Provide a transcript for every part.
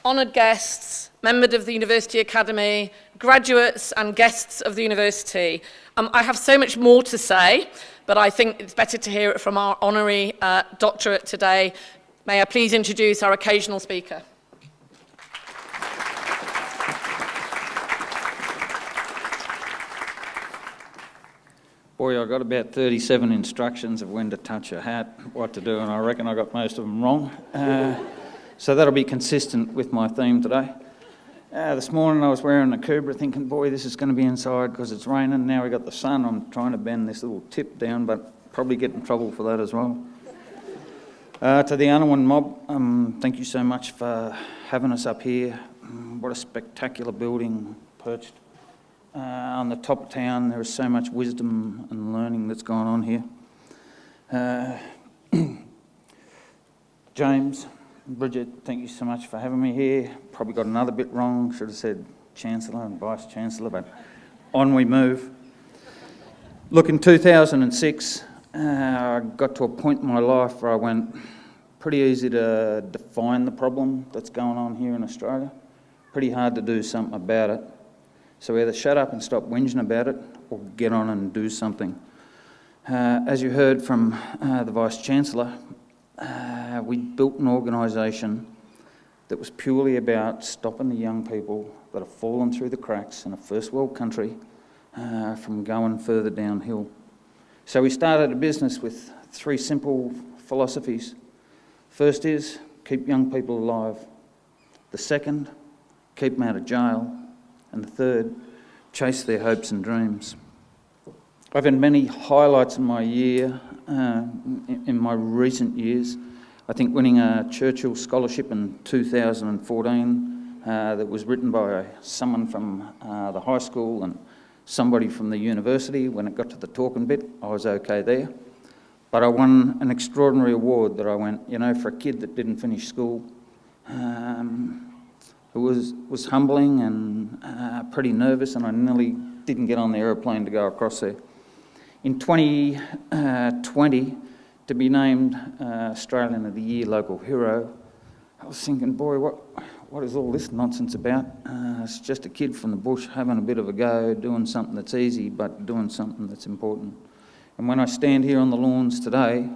honoured guests, members of the University Academy, graduates and guests of the university. I have so much more to say, but I think it's better to hear it from our Honorary Doctorate today. May I please introduce our occasional speaker. Boy, I got about 37 instructions of when to touch a hat, what to do, and I reckon I got most of them wrong. So that'll be consistent with my theme today. This morning I was wearing a Cobra thinking, boy, this is going to be inside because it's raining. Now we got the sun. I'm trying to bend this little tip down, but probably get in trouble for that as well. To the Unwin mob, thank you so much for having us up here. What a spectacular building perched on the top of town. There is so much wisdom and learning that's gone on here. James, Bridget, thank you so much for having me here. Probably got another bit wrong. Should have said Chancellor and Vice Chancellor, but on we move. Look, in 2006, I got to a point in my life where I went, pretty easy to define the problem that's going on here in Australia. Pretty hard to do something about it. So either shut up and stop whinging about it or get on and do something. As you heard from the Vice-Chancellor, we built an organisation that was purely about stopping the young people that have fallen through the cracks in a first world country from going further downhill. So we started a business with 3 simple philosophies. First is, keep young people alive. The second, keep them out of jail. And the third, chase their hopes and dreams. I've had many highlights in my year, in my recent years. I think winning a Churchill Scholarship in 2014 that was written by someone from the high school and somebody from the university. When it got to the talking bit, I was okay there. But I won an extraordinary award that I went, you know, for a kid that didn't finish school. It was humbling and pretty nervous, and I nearly didn't get on the aeroplane to go across there. In 2020, to be named Australian of the Year Local Hero, I was thinking, boy, what is all this nonsense about? It's just a kid from the bush having a bit of a go, doing something that's easy, but doing something that's important. And when I stand here on the lawns today,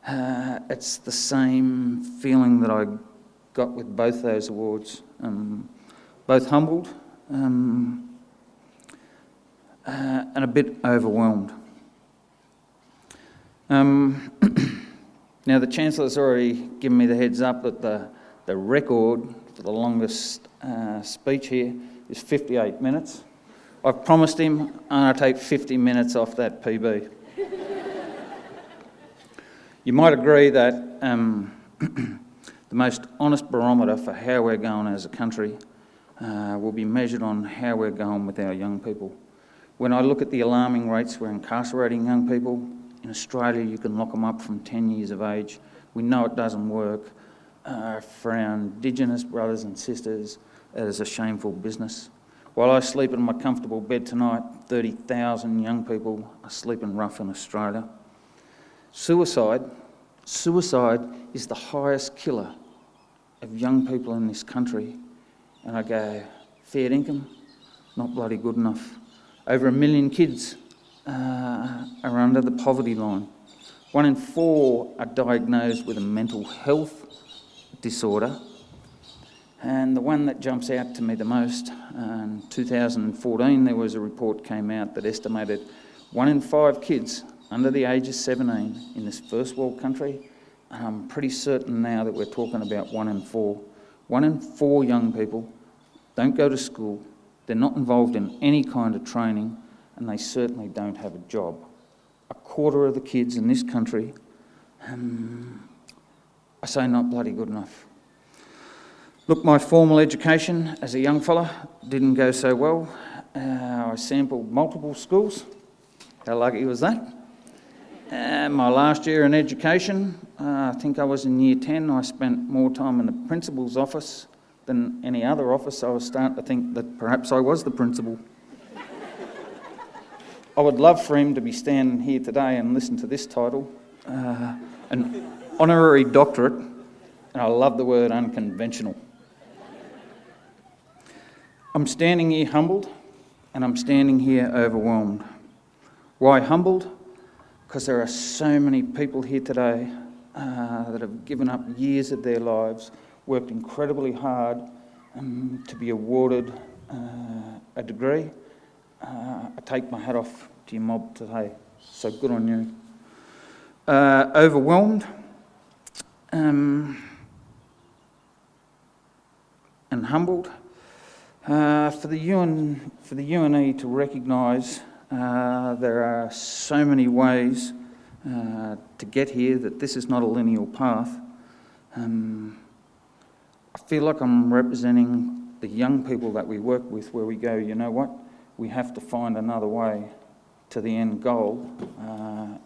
it's the same feeling that I got with both those awards, both humbled and a bit overwhelmed. Now the Chancellor's already given me the heads up that the record for the longest speech here is 58 minutes. I've promised him I'm going to take 50 minutes off that PB. You might agree that the most honest barometer for how we're going as a country will be measured on how we're going with our young people. When I look at the alarming rates we're incarcerating young people, in Australia you can lock them up from 10 years of age. We know it doesn't work. For our Indigenous brothers and sisters, it is a shameful business. While I sleep in my comfortable bed tonight, 30,000 young people are sleeping rough in Australia. Suicide is the highest killer of young people in this country, and I go, fair income, not bloody good enough. Over 1 million kids are under the poverty line. 1 in 4 are diagnosed with a mental health disorder, and the one that jumps out to me the most, in 2014 there was a report came out that estimated 1 in 5 kids under the age of 17 in this first world country. I'm pretty certain now that we're talking about 1 in 4. 1 in 4 young people don't go to school, they're not involved in any kind of training, and they certainly don't have a job. 1/4 of the kids in this country, I say not bloody good enough. Look, my formal education as a young fella didn't go so well. I sampled multiple schools. How lucky was that? My last year in education, I think I was in year 10, I spent more time in the principal's office than any other office. I was starting to think that perhaps I was the principal. I would love for him to be standing here today and listen to this title, an honorary doctorate, and I love the word unconventional. I'm standing here humbled, and I'm standing here overwhelmed. Why humbled? Because there are so many people here today that have given up years of their lives, worked incredibly hard to be awarded a degree. I take my hat off to your mob today, so good on you. Overwhelmed and humbled for the UNE to recognise there are so many ways to get here, that this is not a linear path. I feel like I'm representing the young people that we work with, where we go, you know what, we have to find another way to the end goal,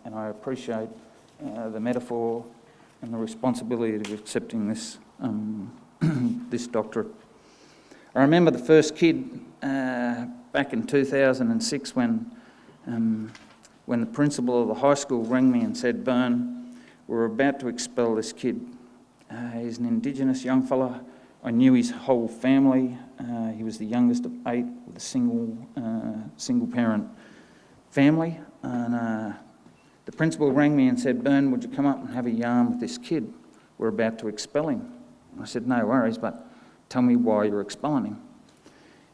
and I appreciate the metaphor and the responsibility of accepting this, this doctorate. I remember the first kid back in 2006 when the principal of the high school rang me and said, "Bern, we're about to expel this kid. He's an Indigenous young fella. I knew his whole family. He was the youngest of 8 with a single parent family. And the principal rang me and said, "Bern, would you come up and have a yarn with this kid? We're about to expel him." I said, "No worries, but tell me why you're expelling him."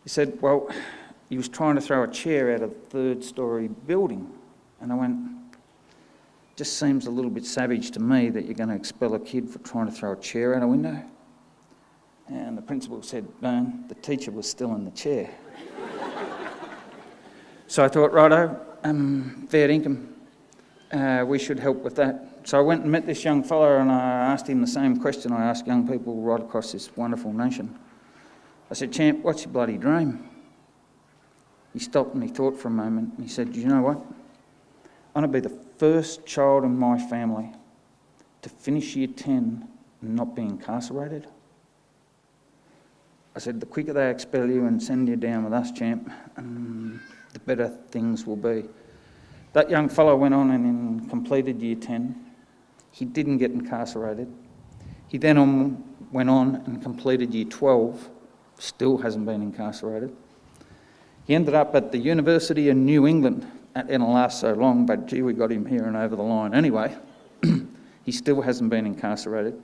He said, "Well, he was trying to throw a chair out of a 3rd-storey building." And I went, "Just seems a little bit savage to me that you're going to expel a kid for trying to throw a chair out a window." And the principal said, "Bern, the teacher was still in the chair." So I thought, righto, fair income, we should help with that. So I went and met this young fella and I asked him the same question I ask young people right across this wonderful nation. I said, "Champ, what's your bloody dream?" He stopped and he thought for a moment and he said, "You know what? I want to be the first child in my family to finish year 10 and not be incarcerated." I said, "The quicker they expel you and send you down with us, champ, the better things will be." That young fellow went on and completed year 10. He didn't get incarcerated. He then went on and completed year 12, still hasn't been incarcerated. He ended up at the University of New England. That didn't last so long, but gee, we got him here and over the line. Anyway, he still hasn't been incarcerated.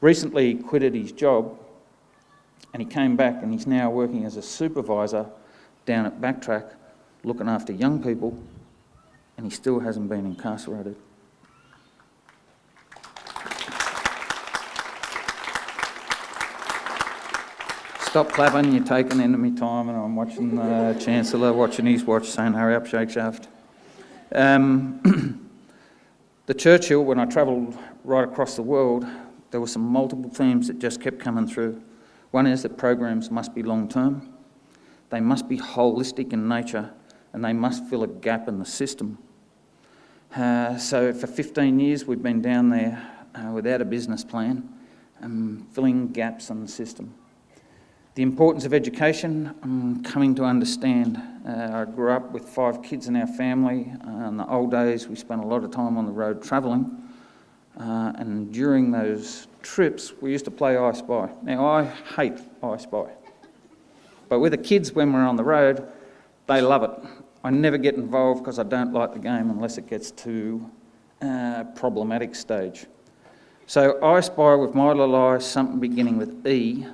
Recently, he quitted his job and he came back and he's now working as a supervisor down at BackTrack, looking after young people, and he still hasn't been incarcerated. Stop clapping, you're taking into me time, and I'm watching the Chancellor, watching his watch, saying, "Hurry up, Shakeshaft." The Churchill, when I travelled right across the world, there were some multiple themes that just kept coming through. One is that programs must be long-term, they must be holistic in nature, and they must fill a gap in the system. So for 15 years we've been down there without a business plan, filling gaps in the system. The importance of education, I'm coming to understand. I grew up with 5 kids in our family. In the old days, we spent a lot of time on the road travelling. And during those trips, we used to play I Spy. Now, I hate I Spy. But with the kids, when we're on the road, they love it. I never get involved because I don't like the game unless it gets to a problematic stage. So I Spy with my little eye, something beginning with E,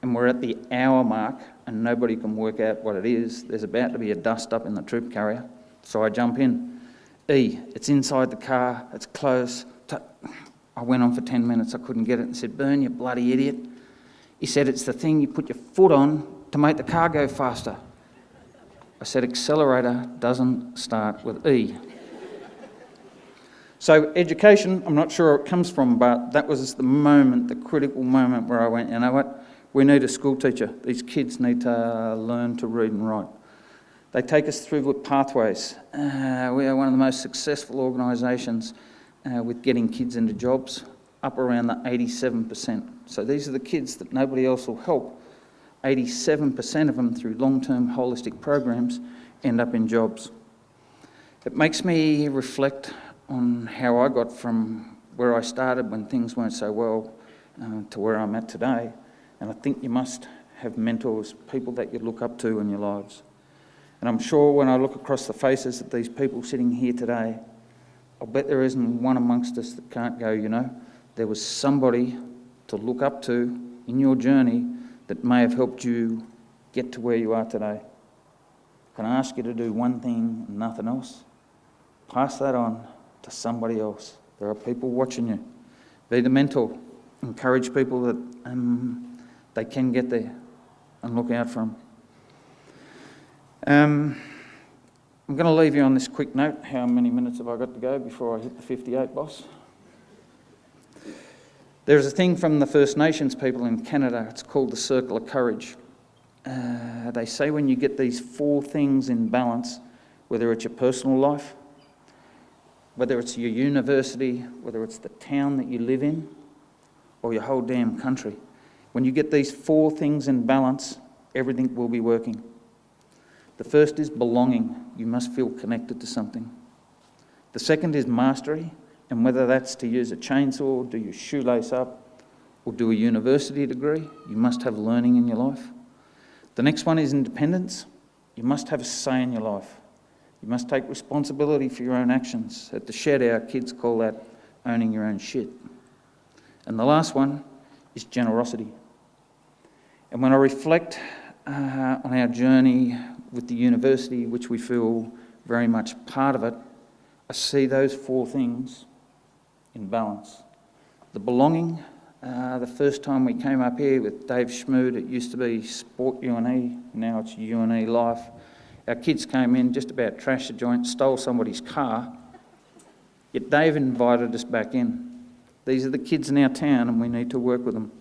and we're at the hour mark and nobody can work out what it is. There's about to be a dust up in the troop carrier, so I jump in. E, it's inside the car, it's close. I went on for 10 minutes, I couldn't get it, and said, "Bern, you bloody idiot." He said, "It's the thing you put your foot on to make the car go faster." I said, "Accelerator doesn't start with E." So education, I'm not sure where it comes from, but that was the moment, the critical moment where I went, you know what? We need a school teacher. These kids need to learn to read and write. They take us through with pathways. We are one of the most successful organisations with getting kids into jobs, up around the 87%. So these are the kids that nobody else will help. 87% of them, through long-term holistic programs, end up in jobs. It makes me reflect on how I got from where I started when things weren't so well to where I'm at today. And I think you must have mentors, people that you look up to in your lives. And I'm sure when I look across the faces of these people sitting here today, I'll bet there isn't one amongst us that can't go, you know, there was somebody to look up to in your journey that may have helped you get to where you are today. Can I ask you to do one thing and nothing else? Pass that on to somebody else. There are people watching you. Be the mentor. Encourage people that they can get there and look out for them. I'm going to leave you on this quick note. How many minutes have I got to go before I hit the 58, boss? There's a thing from the First Nations people in Canada. It's called the Circle of Courage. They say when you get these 4 things in balance, whether it's your personal life, whether it's your university, whether it's the town that you live in, or your whole damn country, when you get these 4 things in balance, everything will be working. The first is belonging. You must feel connected to something. The second is mastery, and whether that's to use a chainsaw, do your shoelace up, or do a university degree, you must have learning in your life. The next one is independence. You must have a say in your life. You must take responsibility for your own actions. At the shed, our kids call that owning your own shit. And the last one is generosity. And when I reflect on our journey with the university, which we feel very much part of it, I see those 4 things in balance. The belonging, the first time we came up here with Dave Schmood, it used to be Sport UNE, now it's UNE Life. Our kids came in, just about trashed the joint, stole somebody's car, yet Dave invited us back in. These are the kids in our town and we need to work with them.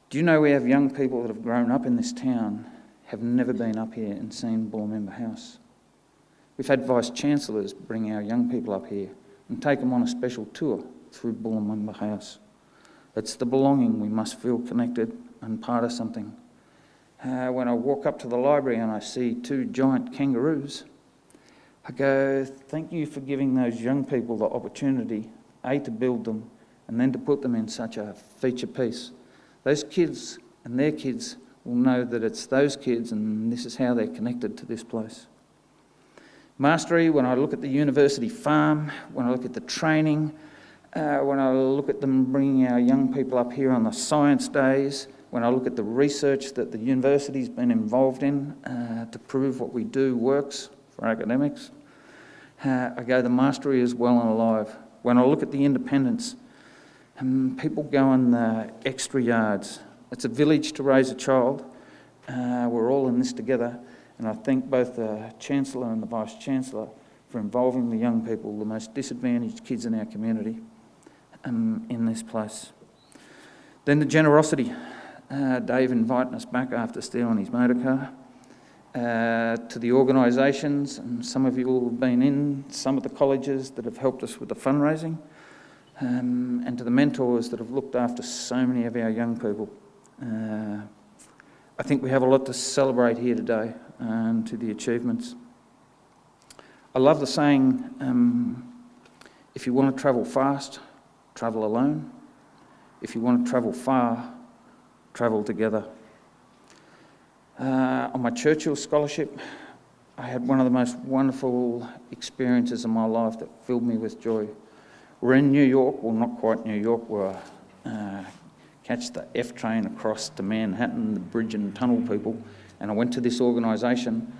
Do you know we have young people that have grown up in this town, have never been up here and seen Bullamember House? We've had Vice-Chancellors bring our young people up here and take them on a special tour through Bullamember House. It's the belonging. We must feel connected and part of something. When I walk up to the library and I see 2 giant kangaroos, I go, thank you for giving those young people the opportunity, A, to build them, and then to put them in such a feature piece. Those kids and their kids will know that it's those kids and this is how they're connected to this place. Mastery, when I look at the university farm, when I look at the training, when I look at them bringing our young people up here on the science days, when I look at the research that the university's been involved in to prove what we do works for academics, I go, the mastery is well and alive. When I look at the independence, people going the extra yards. It's a village to raise a child. We're all in this together. And I thank both the Chancellor and the Vice-Chancellor for involving the young people, the most disadvantaged kids in our community, in this place. Then the generosity. Dave inviting us back after stealing his motor car. To the organisations, and some of you will have been in some of the colleges that have helped us with the fundraising, and to the mentors that have looked after so many of our young people. I think we have a lot to celebrate here today, and to the achievements. I love the saying, if you want to travel fast, travel alone. If you want to travel far, travel together. On my Churchill Scholarship, I had one of the most wonderful experiences of my life that filled me with joy. We're in New York, well not quite New York, we're catch the F train across to Manhattan, the bridge and tunnel people, and I went to this organisation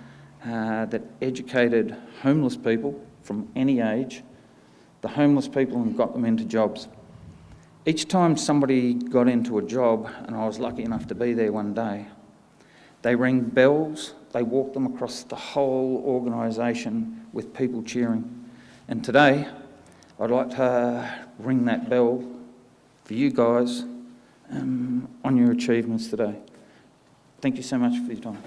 that educated homeless people from any age, the homeless people, and got them into jobs. Each time somebody got into a job, and I was lucky enough to be there one day, they rang bells, they walked them across the whole organisation with people cheering. And today, I'd like to ring that bell for you guys on your achievements today. Thank you so much for your time.